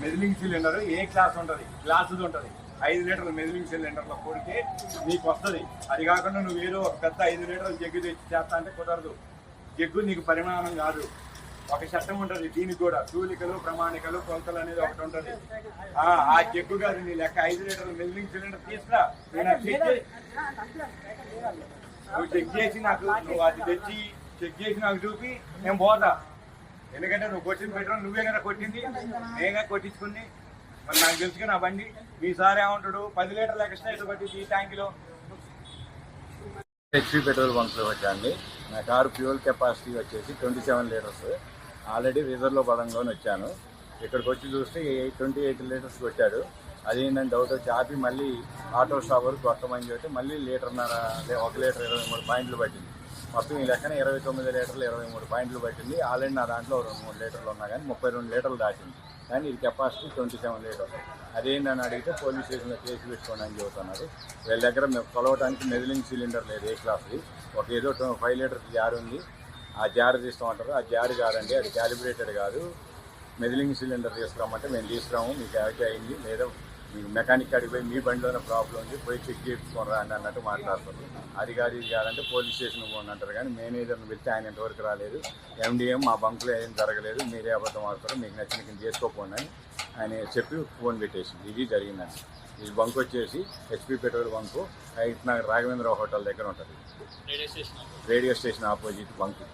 మెజిలింగ్ cylinder ఏ class ఉంటుంది, గ్లాసుది ఉంటుంది. 5 లీటర్ల మెజిలింగ్ సిలిండర్లో కొడితే నీకు వస్తుంది. అది కాకుండా నువ్వు ఏదో ఒక పెద్ద 5 లీటర్ల జగ్గు తెచ్చి చేస్తా అంటే కుదరదు. జగ్గు నీకు పరిమాణం కాదు, ఒక చట్టం ఉంటుంది. దీనికి కూడా తూలికలు, ప్రమాణికలు, కొలతలు అనేది ఒకటి ఉంటుంది. ఆ జగ్గు కాదు నీ లెక్క. 5 లీటర్ల మెజిలింగ్ సిలిండర్ తీసుకురా. నువ్వు చెక్ చేసి నాకు, నువ్వు అది తెచ్చి చెక్ చేసి నాకు చూపి నేను పోతా. ఎందుకంటే నువ్వు కొట్టిన పెట్రోల్ నువ్వే కదా కొట్టింది, నేనే కొట్టించుకుంది. మరి నాకు తెలుసుగా నా బండి. మీ సార్ ఏమంటాడు, 10 లీటర్ల ఎక్స్ట్రా ఇటు పట్టింది ఈ ట్యాంకులో. HP petrol బంక్లో వచ్చాండి. నా కారు ఫ్యూయల్ కెపాసిటీ వచ్చేసి 27 లీటర్స్. ఆల్రెడీ రిజర్వ్లో పడంలోనే వచ్చాను. ఇక్కడికి వచ్చి చూస్తే 28 లీటర్స్ కొట్టాడు. అదేంటంటే డౌట్ వచ్చి ఆపి మళ్ళీ ఆటో స్టాప్ వరకు కొట్టమని చెప్తే మళ్ళీ 1 లీటర్ 23 పాయింట్లు పట్టింది. మొత్తం ఈ లెక్కన 29 లీటర్లు 23 పాయింట్లు పట్టింది. ఆల్రెడీ నా దాంట్లో 2-3 లీటర్లు ఉన్నా కానీ 32 లీటర్లు దాటింది. కానీ ఇది కెపాసిటీ 27 లీటర్స్. అదేంటని అడిగితే పోలీస్ స్టేషన్లో కేసు పెట్టుకోండి అని చెబుతున్నారు. వీళ్ళ దగ్గర మేము కొలవడానికి మెజిలింగ్ సిలిండర్ లేదు ఏ క్లాస్ది. ఒక ఏదో 5 లీటర్స్ జార్ ఉంది. ఆ జార్ తీస్తామంటారు. ఆ జార్ కాదండి, అది క్యాలిబ్రేటెడ్ కాదు. మెజిలింగ్ సిలిండర్ తీసుకురామంటే మేము తీసుకురాము, మీకు యాక్ట్ అయింది లేదా మీకు మెకానిక్ కాడికి పోయి మీ బండిలోనే ప్రాబ్లం ఉంది, పోయి చెక్ చేయించుకోరా అని అన్నట్టు మాట్లాడుతారు. అది కాదు ఇది కాదంటే పోలీస్ స్టేషన్కి పోండి అంటారు. కానీ మేనేజర్ని వెళ్తే ఆయన ఇంతవరకు రాలేదు. ఎండిఎం మా బంకులో ఏం జరగలేదు, మీరే అబద్ధం ఆడతారు, మీకు నచ్చిన కింద చేసుకోపోండి అని ఆయన చెప్పి ఫోన్ పెట్టేసింది. ఇది జరిగిందండి. ఈ బంక్ వచ్చేసి HP petrol bunk height Nagar Raghavendra hotel దగ్గర ఉంటుంది. Radio station opposite bunk.